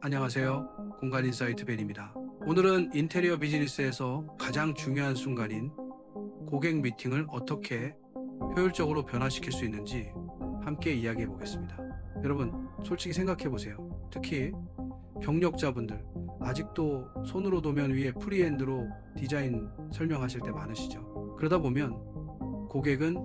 안녕하세요. 공간인사이트 벤입니다. 오늘은 인테리어 비즈니스에서 가장 중요한 순간인 고객 미팅을 어떻게 효율적으로 변화시킬 수 있는지 함께 이야기해 보겠습니다. 여러분, 솔직히 생각해 보세요. 특히 경력자분들, 아직도 손으로 도면 위에 프리핸드로 디자인 설명하실 때 많으시죠? 그러다 보면 고객은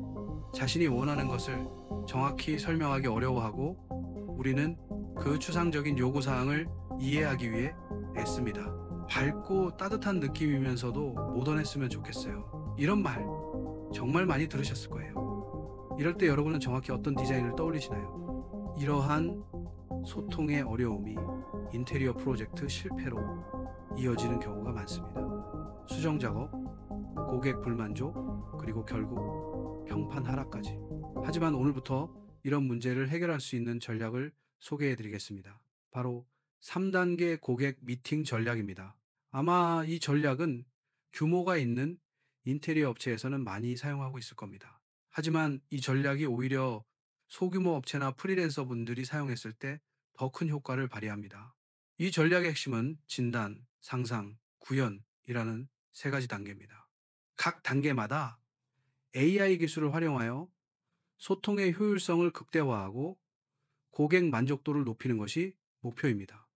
자신이 원하는 것을 정확히 설명하기 어려워하고, 우리는 그 추상적인 요구사항을 이해하기 위해 애씁니다. 밝고 따뜻한 느낌이면서도 모던했으면 좋겠어요. 이런 말 정말 많이 들으셨을 거예요. 이럴 때 여러분은 정확히 어떤 디자인을 떠올리시나요? 이러한 소통의 어려움이 인테리어 프로젝트 실패로 이어지는 경우가 많습니다. 수정 작업, 고객 불만족, 그리고 결국 평판 하락까지. 하지만 오늘부터 이런 문제를 해결할 수 있는 전략을 소개해 드리겠습니다. 바로 3단계 고객 미팅 전략입니다. 아마 이 전략은 규모가 있는 인테리어 업체에서는 많이 사용하고 있을 겁니다. 하지만 이 전략이 오히려 소규모 업체나 프리랜서 분들이 사용했을 때 더 큰 효과를 발휘합니다. 이 전략의 핵심은 진단, 상상, 구현이라는 세 가지 단계입니다. 각 단계마다 AI 기술을 활용하여 소통의 효율성을 극대화하고 고객 만족도를 높이는 것이 목표입니다.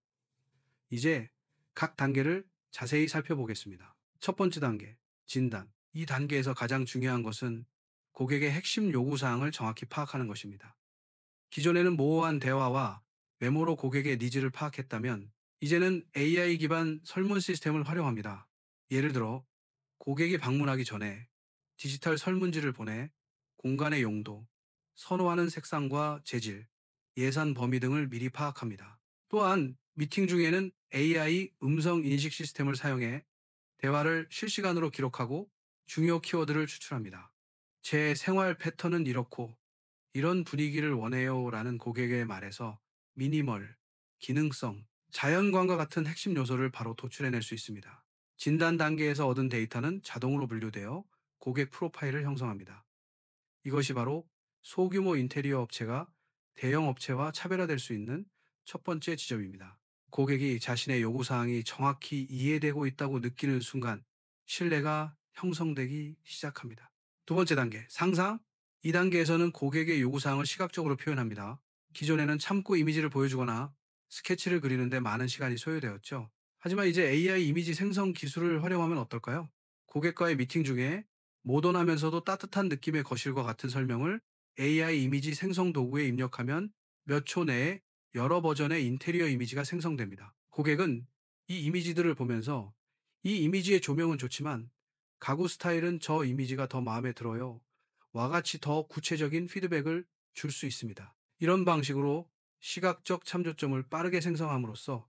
이제 각 단계를 자세히 살펴보겠습니다. 첫 번째 단계, 진단. 이 단계에서 가장 중요한 것은 고객의 핵심 요구사항을 정확히 파악하는 것입니다. 기존에는 모호한 대화와 메모로 고객의 니즈를 파악했다면, 이제는 AI 기반 설문 시스템을 활용합니다. 예를 들어, 고객이 방문하기 전에 디지털 설문지를 보내 공간의 용도, 선호하는 색상과 재질, 예산 범위 등을 미리 파악합니다. 또한 미팅 중에는 AI 음성 인식 시스템을 사용해 대화를 실시간으로 기록하고 중요 키워드를 추출합니다. 제 생활 패턴은 이렇고 이런 분위기를 원해요 라는 고객의 말에서 미니멀, 기능성, 자연광과 같은 핵심 요소를 바로 도출해낼 수 있습니다. 진단 단계에서 얻은 데이터는 자동으로 분류되어 고객 프로파일을 형성합니다. 이것이 바로 소규모 인테리어 업체가 대형 업체와 차별화될 수 있는 첫 번째 지점입니다. 고객이 자신의 요구사항이 정확히 이해되고 있다고 느끼는 순간 신뢰가 형성되기 시작합니다. 두 번째 단계, 상상. 이 단계에서는 고객의 요구사항을 시각적으로 표현합니다. 기존에는 참고 이미지를 보여주거나 스케치를 그리는데 많은 시간이 소요되었죠. 하지만 이제 AI 이미지 생성 기술을 활용하면 어떨까요? 고객과의 미팅 중에 모던하면서도 따뜻한 느낌의 거실과 같은 설명을 AI 이미지 생성 도구에 입력하면 몇 초 내에 여러 버전의 인테리어 이미지가 생성됩니다. 고객은 이 이미지들을 보면서 이 이미지의 조명은 좋지만 가구 스타일은 저 이미지가 더 마음에 들어요. 와 같이 더 구체적인 피드백을 줄 수 있습니다. 이런 방식으로 시각적 참조점을 빠르게 생성함으로써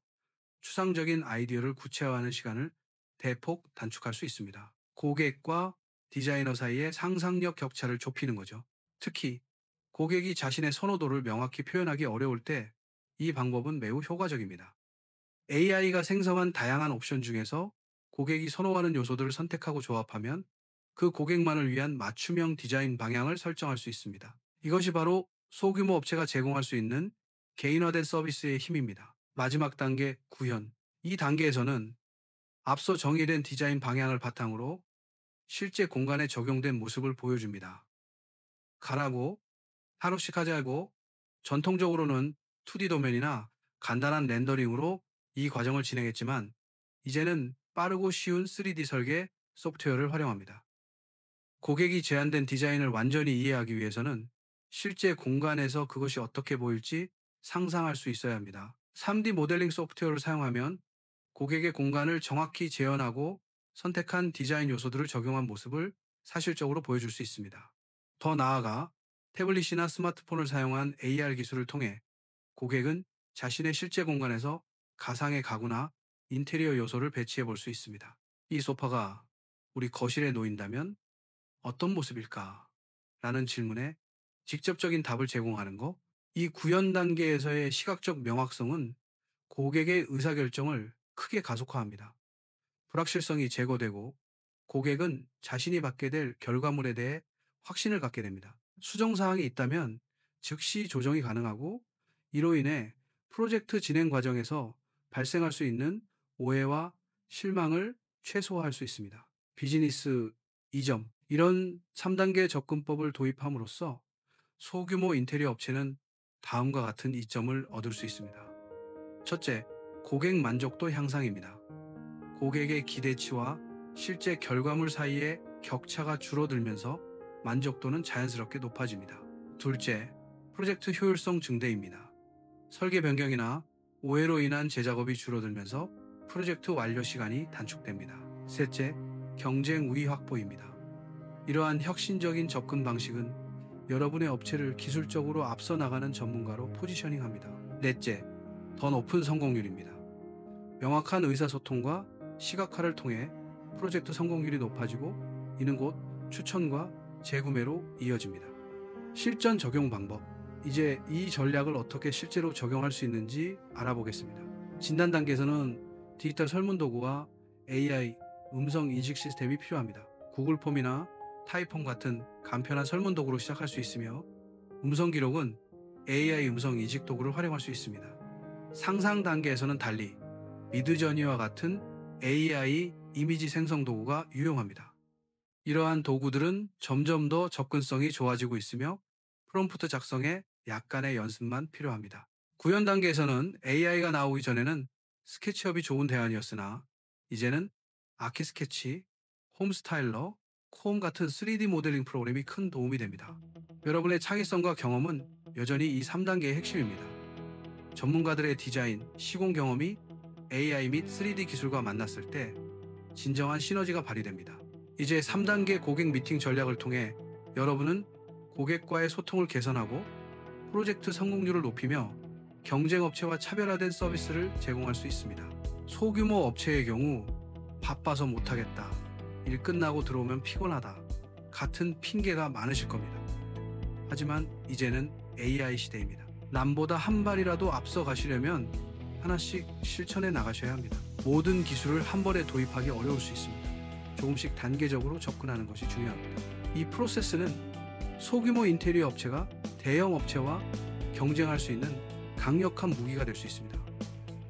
추상적인 아이디어를 구체화하는 시간을 대폭 단축할 수 있습니다. 고객과 디자이너 사이의 상상력 격차를 좁히는 거죠. 특히 고객이 자신의 선호도를 명확히 표현하기 어려울 때 이 방법은 매우 효과적입니다. AI가 생성한 다양한 옵션 중에서 고객이 선호하는 요소들을 선택하고 조합하면 그 고객만을 위한 맞춤형 디자인 방향을 설정할 수 있습니다. 이것이 바로 소규모 업체가 제공할 수 있는 개인화된 서비스의 힘입니다. 마지막 단계, 구현. 이 단계에서는 앞서 정의된 디자인 방향을 바탕으로 실제 공간에 적용된 모습을 보여줍니다. 가라고, 하루씩 하자고, 전통적으로는 2D 도면이나 간단한 렌더링으로 이 과정을 진행했지만, 이제는 빠르고 쉬운 3D 설계 소프트웨어를 활용합니다. 고객이 제안된 디자인을 완전히 이해하기 위해서는 실제 공간에서 그것이 어떻게 보일지 상상할 수 있어야 합니다. 3D 모델링 소프트웨어를 사용하면 고객의 공간을 정확히 재현하고 선택한 디자인 요소들을 적용한 모습을 사실적으로 보여줄 수 있습니다. 더 나아가 태블릿이나 스마트폰을 사용한 AR 기술을 통해 고객은 자신의 실제 공간에서 가상의 가구나 인테리어 요소를 배치해 볼 수 있습니다. 이 소파가 우리 거실에 놓인다면 어떤 모습일까? 라는 질문에 직접적인 답을 제공하는 것. 이 구현 단계에서의 시각적 명확성은 고객의 의사결정을 크게 가속화합니다. 불확실성이 제거되고 고객은 자신이 받게 될 결과물에 대해 확신을 갖게 됩니다. 수정사항이 있다면 즉시 조정이 가능하고, 이로 인해 프로젝트 진행 과정에서 발생할 수 있는 오해와 실망을 최소화할 수 있습니다. 비즈니스 2점. 이런 3단계 접근법을 도입함으로써 소규모 인테리어 업체는 다음과 같은 이점을 얻을 수 있습니다. 첫째, 고객 만족도 향상입니다. 고객의 기대치와 실제 결과물 사이의 격차가 줄어들면서 만족도는 자연스럽게 높아집니다. 둘째, 프로젝트 효율성 증대입니다. 설계 변경이나 오해로 인한 재작업이 줄어들면서 프로젝트 완료 시간이 단축됩니다. 셋째, 경쟁 우위 확보입니다. 이러한 혁신적인 접근 방식은 여러분의 업체를 기술적으로 앞서 나가는 전문가로 포지셔닝합니다. 넷째, 더 높은 성공률입니다. 명확한 의사소통과 시각화를 통해 프로젝트 성공률이 높아지고, 이는 곧 추천과 재구매로 이어집니다. 실전 적용 방법. 이제 이 전략을 어떻게 실제로 적용할 수 있는지 알아보겠습니다. 진단 단계에서는 디지털 설문 도구와 AI 음성 인식 시스템이 필요합니다. 구글 폼이나 타이폼 같은 간편한 설문 도구로 시작할 수 있으며, 음성 기록은 AI 음성 인식 도구를 활용할 수 있습니다. 상상 단계에서는 달리 미드저니와 같은 AI 이미지 생성 도구가 유용합니다. 이러한 도구들은 점점 더 접근성이 좋아지고 있으며, 프롬프트 작성에 약간의 연습만 필요합니다. 구현 단계에서는 AI가 나오기 전에는 스케치업이 좋은 대안이었으나, 이제는 아키스케치, 홈스타일러, 콤 같은 3D 모델링 프로그램이 큰 도움이 됩니다. 여러분의 창의성과 경험은 여전히 이 3단계의 핵심입니다. 전문가들의 디자인, 시공 경험이 AI 및 3D 기술과 만났을 때 진정한 시너지가 발휘됩니다. 이제 3단계 고객 미팅 전략을 통해 여러분은 고객과의 소통을 개선하고 프로젝트 성공률을 높이며 경쟁 업체와 차별화된 서비스를 제공할 수 있습니다. 소규모 업체의 경우 바빠서 못하겠다, 일 끝나고 들어오면 피곤하다 같은 핑계가 많으실 겁니다. 하지만 이제는 AI 시대입니다. 남보다 한 발이라도 앞서 가시려면 하나씩 실천해 나가셔야 합니다. 모든 기술을 한 번에 도입하기 어려울 수 있습니다. 조금씩 단계적으로 접근하는 것이 중요합니다. 이 프로세스는 소규모 인테리어 업체가 대형 업체와 경쟁할 수 있는 강력한 무기가 될 수 있습니다.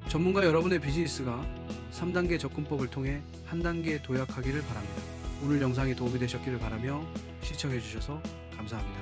전문가 여러분의 비즈니스가 3단계 접근법을 통해 한 단계 도약하기를 바랍니다. 오늘 영상이 도움이 되셨기를 바라며 시청해 주셔서 감사합니다.